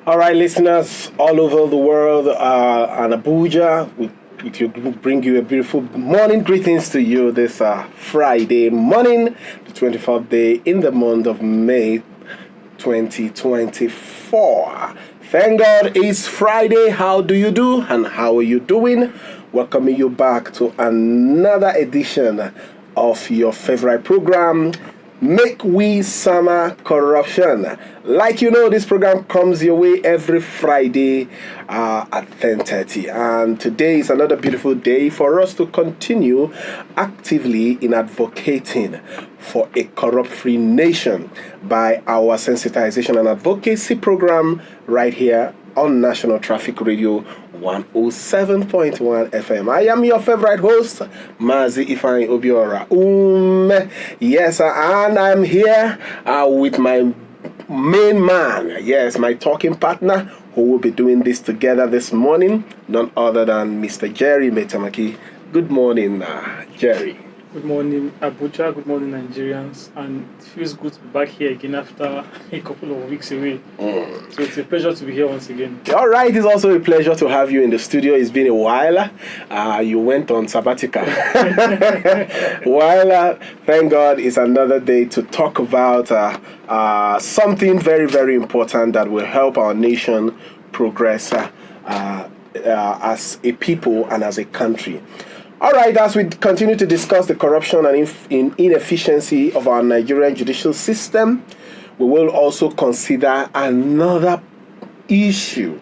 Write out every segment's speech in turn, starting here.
All right, listeners all over the world and Abuja, we bring you a beautiful morning greetings to you this Friday morning, the 24th day in the month of May 2024. Thank God it's Friday. How do you do and how are you doing? Welcoming you back to another edition of your favorite program, Make We Summer Corruption. Like you know, this program comes your way every Friday at 10:30. And today is another beautiful day for us to continue actively in advocating for a corrupt-free nation by our sensitization and advocacy program right here on National Traffic Radio 107.1 FM. I am your favorite host, Mazi Ifeanyi Obiora. Yes, and I'm here with my main man, yes, my talking partner, who will be doing this together this morning, none other than Mr. Jerry Metamaki. Good morning, Jerry. Good morning, Abuja. Good morning, Nigerians. And it feels good to be back here again after a couple of weeks away. So it's a pleasure to be here once again. All right, it's also a pleasure to have you in the studio. It's been a while. You went on sabbatical. Thank God it's another day to talk about something very, very important that will help our nation progress as a people and as a country. All right, as we continue to discuss the corruption and inefficiency of our Nigerian judicial system, we will also consider another issue,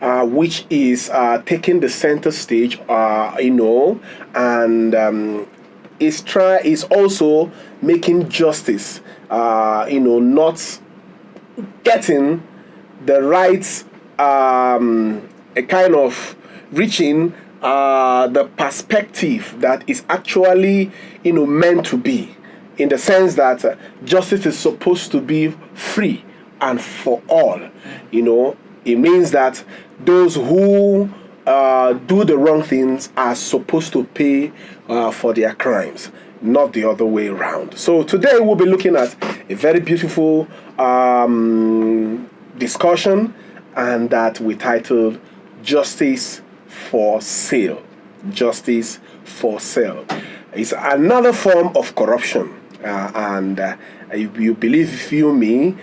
which is taking the center stage, and is also making justice, not getting the rights, a kind of reaching the perspective that is actually, meant to be, in the sense that justice is supposed to be free and for all. It means that those who do the wrong things are supposed to pay for their crimes, not the other way around. So today we'll be looking at a very beautiful discussion, and that we titled Justice for Sale. Justice for sale. It's another form of corruption, and if you believe me,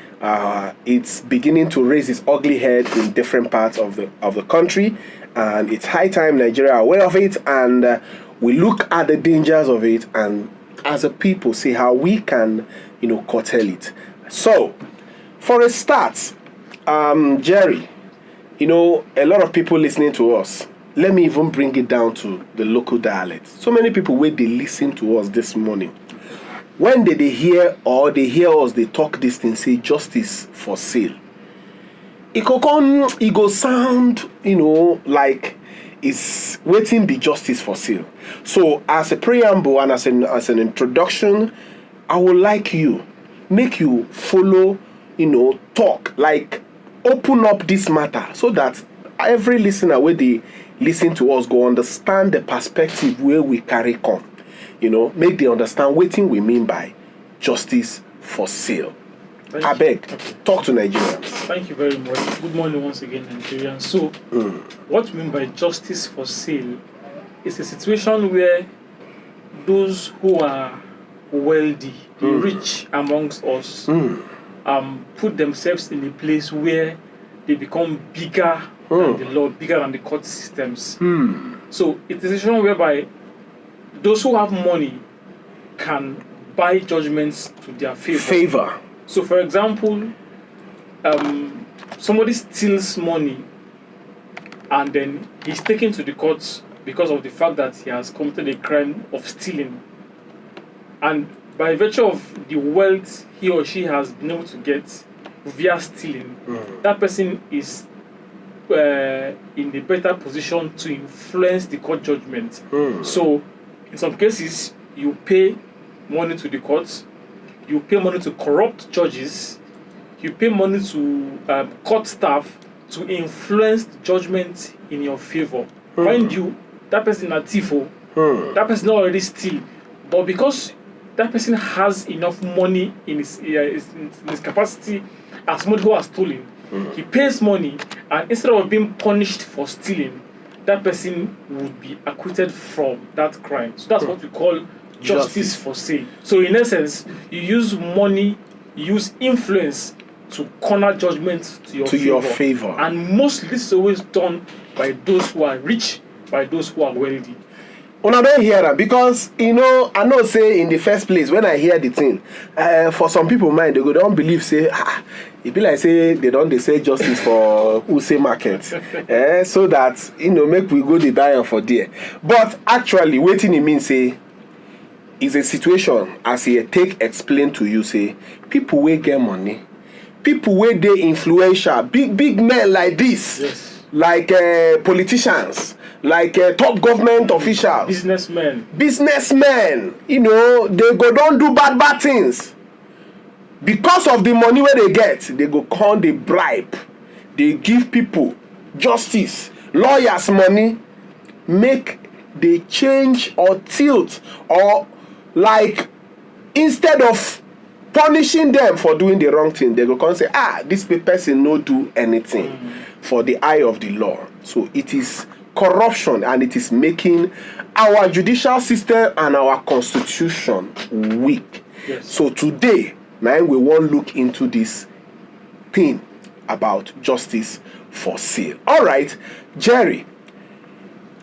it's beginning to raise its ugly head in different parts of the country, and it's high time Nigeria are aware of it, and we look at the dangers of it, and as a people see how we can, curtail it. So, for a start, Jerry, a lot of people listening to us. Let me even bring it down to the local dialect. So many people where they listen to us this morning. When they hear us, they talk this thing, say justice for sale. It go sound, like it's waiting be justice for sale. So as a preamble and as an introduction, I would like make you follow, talk, like open up this matter so that every listener where they listen to us go understand the perspective where we carry come. Make they understand what we mean by justice for sale. I beg, talk to Nigerians. Thank you very much. Good morning once again, Nigerians. So, what we mean by justice for sale is a situation where those who are wealthy, the rich amongst us, put themselves in a place where they become bigger than the law, bigger than the court systems. So it is a situation whereby those who have money can buy judgments to their favor. So for example, somebody steals money and then he's taken to the courts because of the fact that he has committed a crime of stealing. And by virtue of the wealth he or she has been able to get via stealing, that person is in a better position to influence the court judgment. So, in some cases, you pay money to the courts, you pay money to corrupt judges, you pay money to court staff to influence the judgment in your favor. Mind you, that person is a thief, that person not already steal, but because that person has enough money in his capacity as somebody who has stolen, He pays money, and instead of being punished for stealing, that person would be acquitted from that crime. So that's what we call justice for sale. So in essence, you use money, you use influence to corner judgment to your favor. And mostly this is always done by those who are rich, by those who are wealthy. Una don't hear that because I know say in the first place when I hear the thing, for some people mind they go don't believe say it be like say they say justice for who say market, so that make we go the buyer for there. But actually, waiting it means say is a situation as he take explain to you say people wey get money, people wey dey influential, big men like this, yes, like politicians, like top government officials, businessmen, they go don't do bad things because of the money where they get. They go come, they bribe, they give people justice, lawyers money, make they change or tilt, or like instead of punishing them for doing the wrong thing, they go come say this person no do anything for the eye of the law. So it is corruption, and it is making our judicial system and our constitution weak. Yes. So today, now we want look into this thing about justice for sale. All right, Jerry,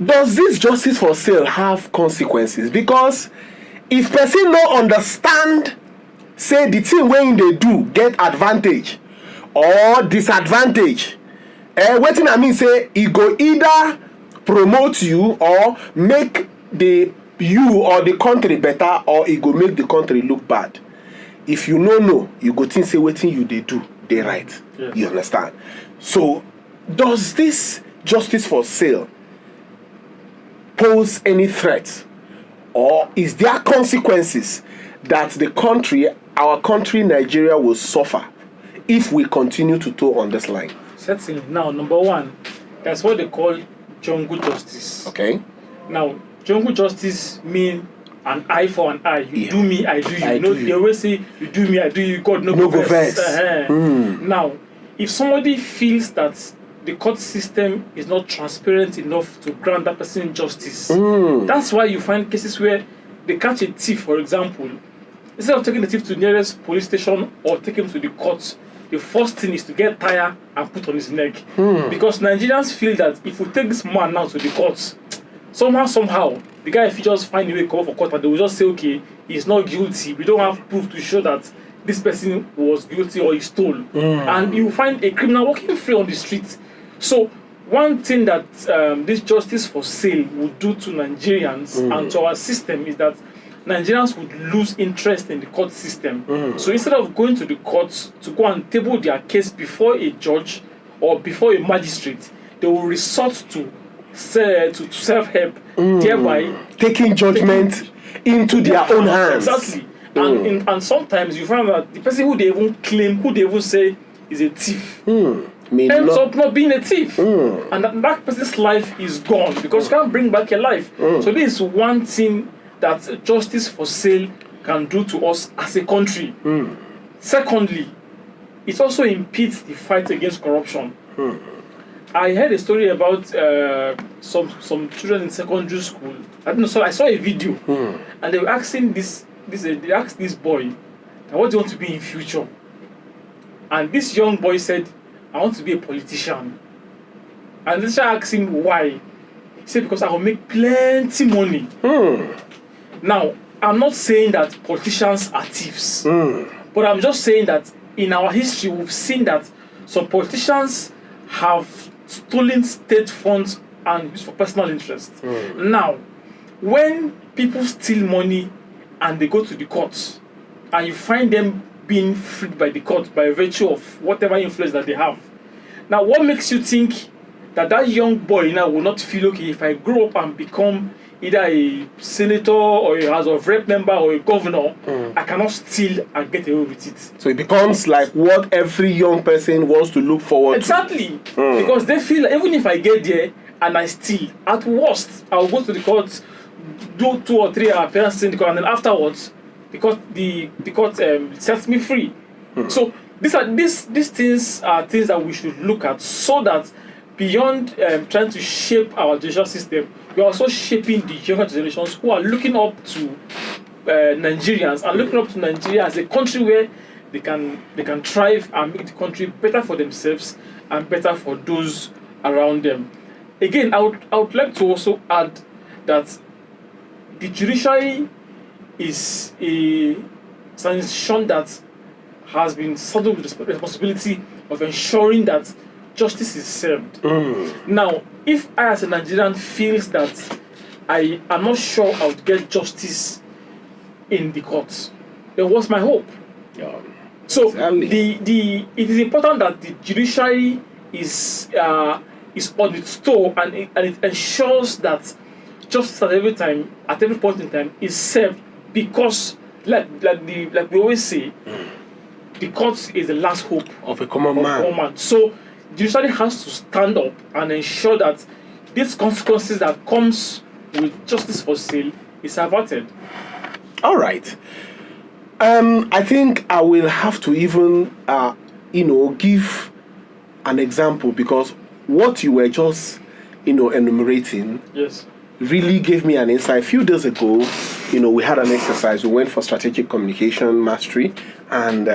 does this justice for sale have consequences? Because if person no understand, say the thing wey they do get advantage or disadvantage, wetin I mean say e go either promote you or make you or the country better, or it go make the country look bad. If you no know, you go think say wetin you dey do dey right. Yes. You understand? So does this justice for sale pose any threat, or is there consequences that our country Nigeria will suffer if we continue to toe on this line? Certainly. Now, number one, that's what they call jungle justice. Okay. Now, jungle justice mean an eye for an eye. You do me, I do you. They always say you do me, I do you. God no go vex. Now, if somebody feels that the court system is not transparent enough to grant that person justice, that's why you find cases where they catch a thief, for example, instead of taking the thief to the nearest police station or take him to the court, the first thing is to get tire and put on his neck. Because Nigerians feel that if we take this man now to the courts, somehow, the guy if he just find a way to come for court and they will just say, okay, he's not guilty. We don't have proof to show that this person was guilty or he stole. And you find a criminal walking free on the street. So one thing that this justice for sale would do to Nigerians and to our system is that Nigerians would lose interest in the court system. So instead of going to the courts to go and table their case before a judge or before a magistrate, they will resort to self-help, thereby taking judgment into their own hands. Exactly. And sometimes you find that the person who they even say is a thief ends up not being a thief. And that person's life is gone because you can't bring back your life. So this is one thing that justice for sale can do to us as a country. Secondly, it also impedes the fight against corruption. I heard a story about some children in secondary school. I saw a video, and they were asking they asked this boy, what do you want to be in future? And this young boy said, I want to be a politician. And the teacher asked him why. He said, because I will make plenty money. Now, I'm not saying that politicians are thieves, but I'm just saying that in our history, we've seen that some politicians have stolen state funds and used for personal interest. Now, when people steal money and they go to the courts, and you find them being freed by the court by virtue of whatever influence that they have, now what makes you think that young boy now will not feel, okay, if I grow up and become either a senator or a House of Rep member or a governor, I cannot steal and get away with it. So it becomes like what every young person wants to look forward to. Because they feel like even if I get there and I steal, at worst, I'll go to the court, do 2 or 3 appearances in the court, and then afterwards, the court sets me free. So These things are things that we should look at, so that beyond trying to shape our judicial system, we are also shaping the younger generations who are looking up to Nigerians and looking up to Nigeria as a country where they can thrive and make the country better for themselves and better for those around them. Again, I would like to also add that the judiciary is an institution that has been saddled with the responsibility of ensuring that justice is served. Now, if I as a Nigerian feels that I am not sure I would get justice in the courts, then what's my hope? So it is important that the judiciary is on its toe, and it ensures that justice at every point in time is served, because like we always say, the courts is the last hope of a common man. So the judiciary has to stand up and ensure that these consequences that comes with justice for sale is averted. All right. I think I will have to even, give an example, because what you were just, enumerating, yes, really gave me an insight. A few days ago, we had an exercise. We went for strategic communication mastery, and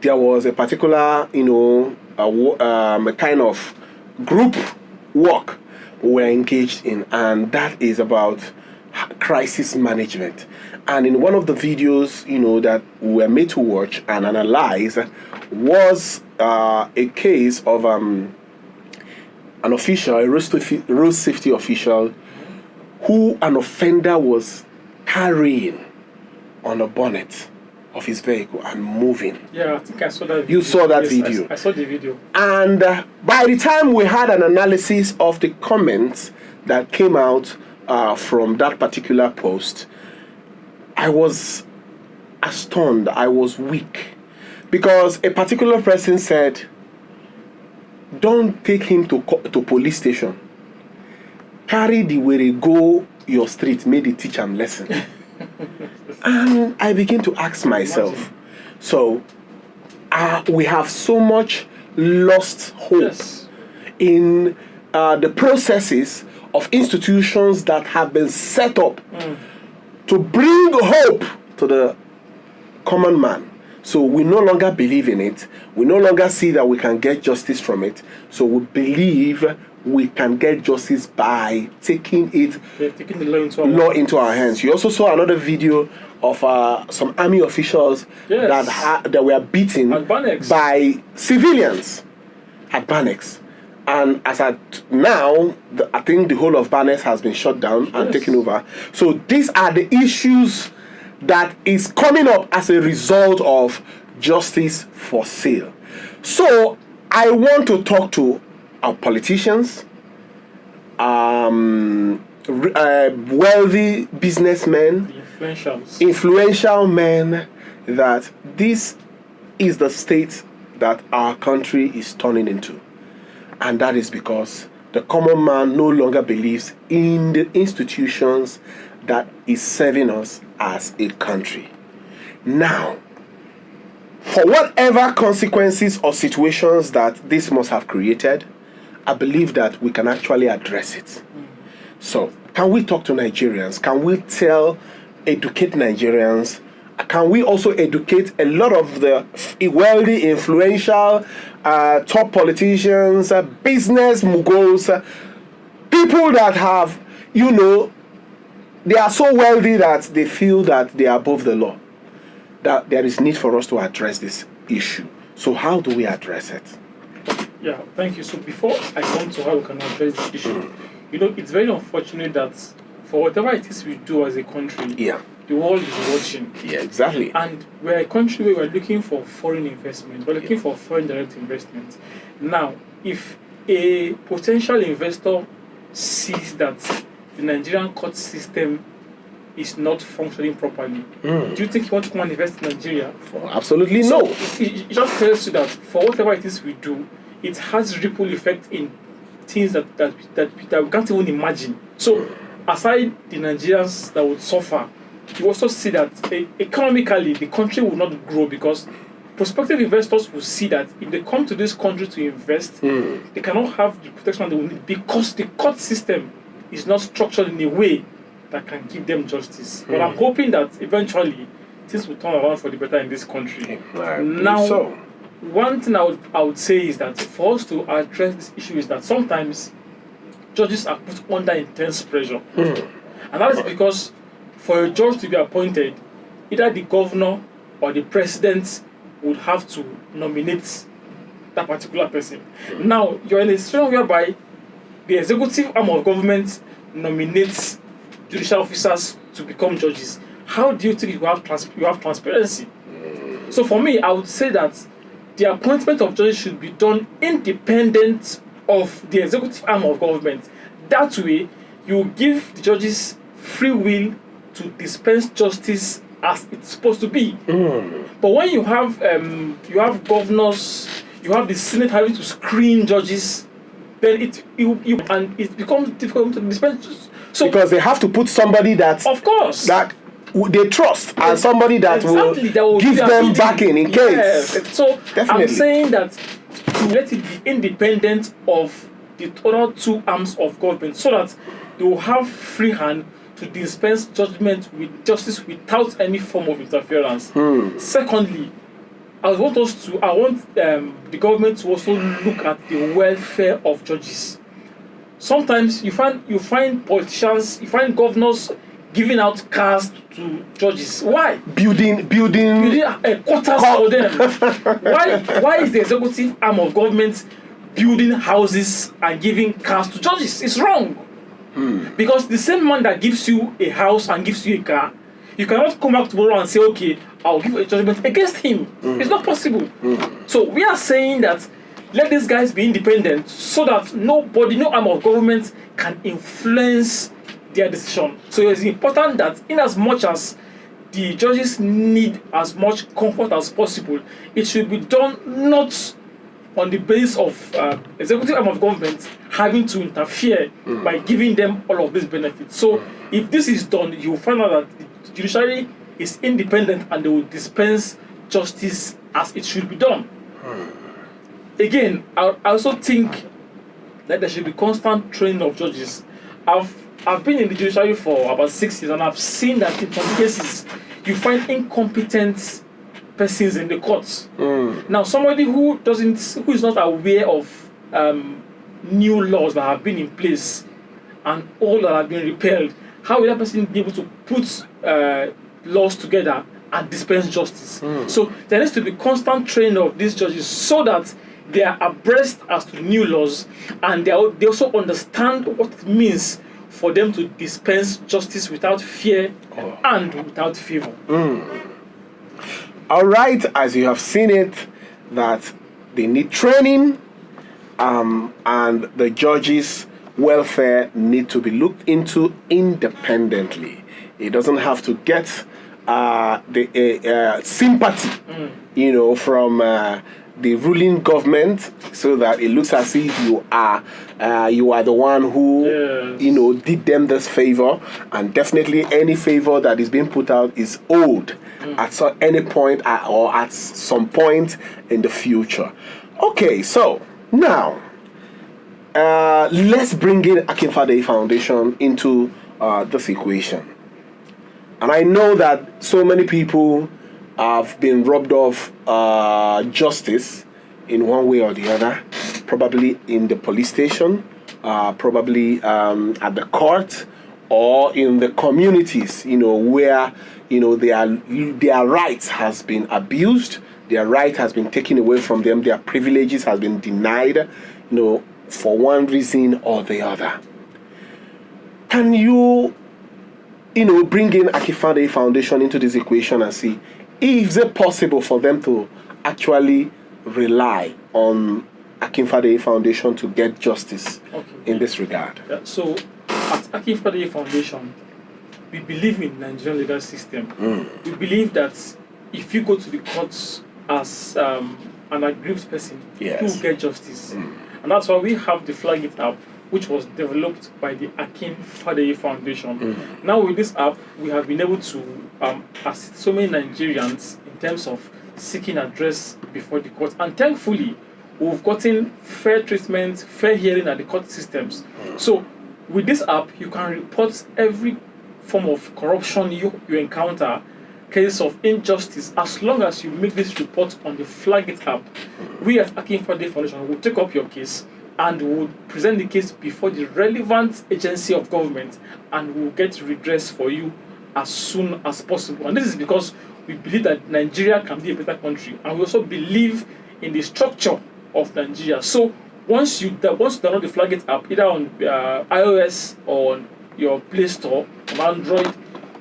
there was a particular, a kind of group work we're engaged in, and that is about crisis management. And in one of the videos, that we were made to watch and analyze was a case of an official, a road safety official, who an offender was carrying on a bonnet of his vehicle and moving. Yeah, I think I saw that video. You saw that yes, video. I saw the video. And by the time we had an analysis of the comments that came out from that particular post, I was astounded. I was weak, because a particular person said, "Don't take him to police station. Carry the way go your street, may they teach him lesson." And I begin to ask myself, so we have so much lost hope in the processes of institutions that have been set up to bring hope to the common man. So we no longer believe in it. We no longer see that we can get justice from it. So we believe we can get justice by taking the law into our hands. You also saw another video of some army officials that were beaten by civilians at Banex. And as at now, I think the whole of Banex has been shut down and taken over. So these are the issues that is coming up as a result of justice for sale. So I want to talk to our politicians, wealthy businessmen, influential men, that this is the state that our country is turning into. And that is because the common man no longer believes in the institutions that is serving us as a country. Now, for whatever consequences or situations that this must have created, I believe that we can actually address it. So, can we talk to Nigerians? Can we educate Nigerians? Can we also educate a lot of the wealthy, influential, top politicians, business moguls, people that have, they are so wealthy that they feel that they are above the law, that there is need for us to address this issue. So how do we address it? Yeah, thank you. So before I come to how we can address this issue, it's very unfortunate that for whatever it is we do as a country, the world is watching. Yeah, exactly. And we're a country where we're looking for foreign investment. We're looking for foreign direct investment. Now, if a potential investor sees that the Nigerian court system is not functioning properly, do you think he wants to come and invest in Nigeria? Absolutely no. It just tells you that for whatever it is we do, it has ripple effect in things that we can't even imagine. So, aside the Nigerians that would suffer, you also see that economically the country will not grow, because prospective investors will see that if they come to this country to invest, they cannot have the protection they will need because the court system is not structured in a way that can give them justice. But I'm hoping that eventually things will turn around for the better in this country. Now, one thing I would say is that for us to address this issue is that sometimes judges are put under intense pressure. And that is because for a judge to be appointed, either the governor or the president would have to nominate that particular person. Now, you're in a situation whereby the executive arm of government nominates judicial officers to become judges. How do you think you have transparency? So for me, I would say that the appointment of judges should be done independent of the executive arm of government. That way, you give the judges free will to dispense justice as it's supposed to be. But when you have governors, you have the Senate having to screen judges, then it becomes difficult to dispense justice. So because they have to put somebody that, of course, that they trust and somebody that will give them backing in case. Yes. So definitely. I'm saying that to let it be independent of the other two arms of government, so that they will have free hand to dispense justice without any form of interference. Secondly, I want the government to also look at the welfare of judges. Sometimes you find politicians, you find governors giving out cars to judges. Why? Building quarters for them. Why is the executive arm of government building houses and giving cars to judges? It's wrong. Because the same man that gives you a house and gives you a car, you cannot come back tomorrow and say, okay, I'll give a judgment against him. It's not possible. So we are saying that let these guys be independent so that no arm of government can influence their decision. So it's important that in as much as the judges need as much comfort as possible, it should be done not on the basis of executive arm of government having to interfere by giving them all of these benefits. So if this is done, you will find out that the judiciary is independent and they will dispense justice as it should be done. Again, I also think that there should be constant training of judges. I've been in the judiciary for about 6 years and I've seen that in some cases you find incompetent persons in the courts. Now, somebody who is not aware of new laws that have been in place and all that have been repealed, how will that person be able to put laws together and dispense justice? So there needs to be constant training of these judges so that they are abreast as to new laws and they also understand what it means for them to dispense justice without fear and without favor. All right, as you have seen it, that they need training, and the judges' welfare need to be looked into independently. It doesn't have to get the sympathy, from the ruling government, so that it looks as if you are the one who did them this favor, and definitely any favor that is being put out is owed at any point or at some point in the future. Okay, so now let's bring in Akin Fadeyi Foundation into this equation. And I know that so many people have been robbed of justice in one way or the other, probably in the police station, probably at the court, or in the communities, where their rights has been abused, their right has been taken away from them, their privileges has been denied, for one reason or the other. Can you, bring in Akin Fadeyi Foundation into this equation and see, is it possible for them to actually rely on Akin Fadeyi Foundation to get justice in this regard? Yeah, so at Akin Fadeyi Foundation, we believe in the Nigerian legal system. We believe that if you go to the courts as an aggrieved person, you will get justice. And that's why we have the Flag It app, which was developed by the Akin Fadeyi Foundation. Now with this app, we have been able to assist so many Nigerians in in terms of seeking address before the court. And thankfully, we've gotten fair treatment, fair hearing at the court systems. So with this app, you can report every form of corruption you encounter, case of injustice, as long as you make this report on the Flag It app. We at Akin Fadeyi Foundation will take up your case and will present the case before the relevant agency of government, and will get redress for you as soon as possible. And this is because we believe that Nigeria can be a better country, and we also believe in the structure of Nigeria. So once you download the Flag It app, either on iOS or on your Play Store, on Android,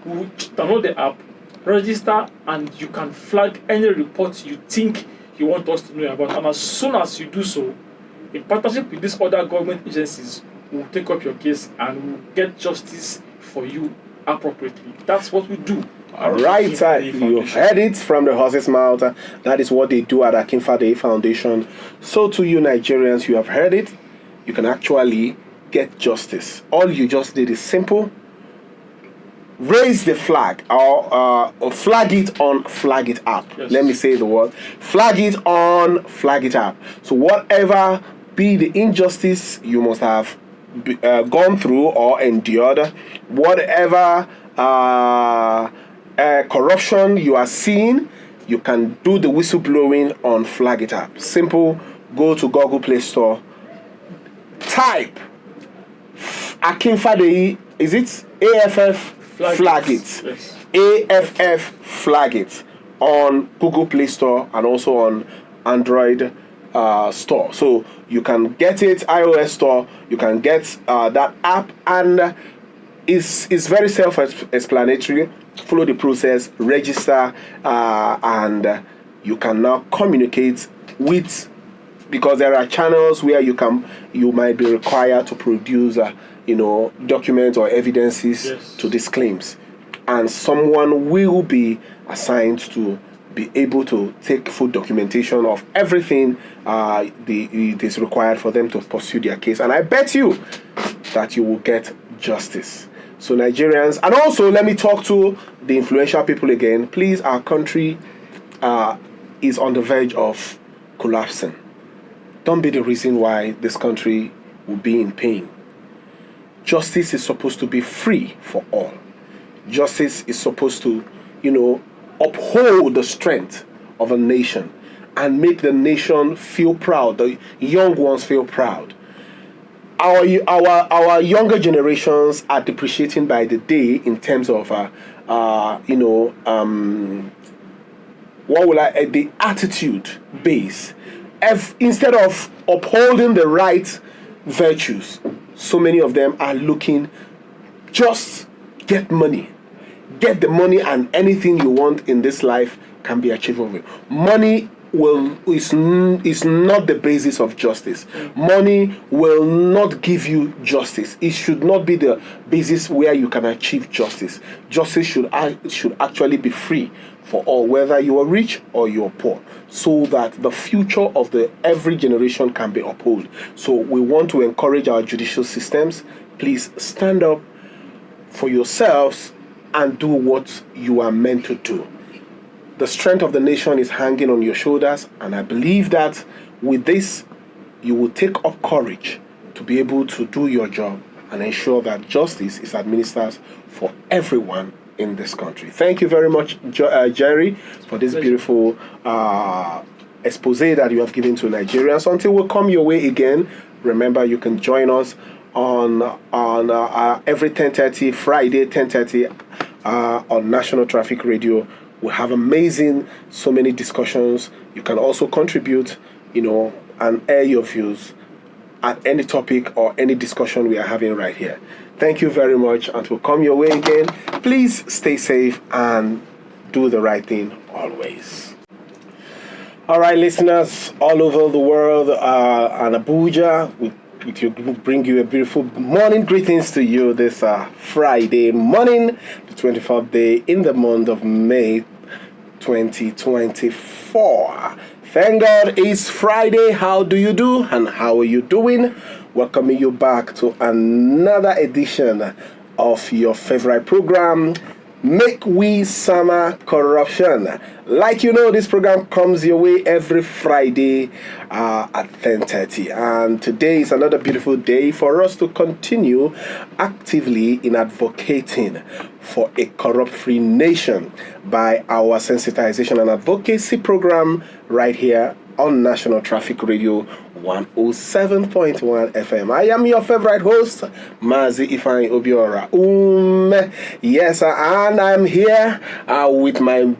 we will download the app, register, and you can flag any report you think you want us to know about. And as soon as you do so, in partnership with these other government agencies, we'll take up your case and we'll get justice for you appropriately. That's what we do. All right, you've heard it from the horse's mouth. That is what they do at Akin Fadeyi Foundation. So to you Nigerians, you have heard it. You can actually get justice. All you just did is simple. Raise the flag or flag it on Flag It app. Yes. Let me say the word. Flag it on Flag It app. So whatever be the injustice you must have gone through or endured, whatever corruption you are seeing, you can do the whistleblowing on Flag It app. Simple. Go to Google Play Store. Type Akin Fadeyi. Is it AFF Flag It? Yes. AFF Flag It on Google Play Store and also on Android store. So you can get it, iOS store. You can get that app, and it's very self-explanatory. Follow the process, register, and you can now communicate with, because there are channels where you might be required to produce documents or evidences Yes. to these claims, and someone will be assigned to be able to take full documentation of everything it is required for them to pursue their case. And I bet you that you will get justice. So Nigerians, and also let me talk to the influential people again. Please, our country is on the verge of collapsing. Don't be the reason why this country will be in pain. Justice is supposed to be free for all. Justice is supposed to, uphold the strength of a nation and make the nation feel proud, the young ones feel proud. Our younger generations are depreciating by the day in terms of the attitude base. Instead of upholding the right virtues, so many of them are looking just get money. Get the money, and anything you want in this life can be achievable. Money is not the basis of justice. Money will not give you justice. It should not be the basis where you can achieve justice. Justice should actually be free for all, whether you are rich or you are poor, so that the future of every generation can be upheld. So we want to encourage our judicial systems. Please stand up for yourselves and do what you are meant to do. The strength of the nation is hanging on your shoulders, and I believe that with this, you will take up courage to be able to do your job and ensure that justice is administered for everyone in this country. Thank you very much, Jerry, for this beautiful expose that you have given to Nigerians. Until we come your way again, remember you can join us on every 10:30 Friday 10:30 on National Traffic Radio. We have so many discussions. You can also contribute, and air your views at any topic or any discussion we are having right here. Thank you very much, and we'll come your way again. Please stay safe and do the right thing always. All right, listeners all over the world and Abuja, we bring you a beautiful morning greetings to you this Friday morning, the 24th day in the month of May 2024. Thank God it's Friday. How do you do and how are you doing? Welcoming you back to another edition of your favorite program, Make we summer corruption. Like you know, this program comes your way every Friday at 10:30, and today is another beautiful day for us to continue actively in advocating for a corrupt-free nation by our sensitization and advocacy program right here on National Traffic Radio 107.1 FM. I am your favorite host, Mazi Ifeanyi Obiora. Yes, and I'm here with my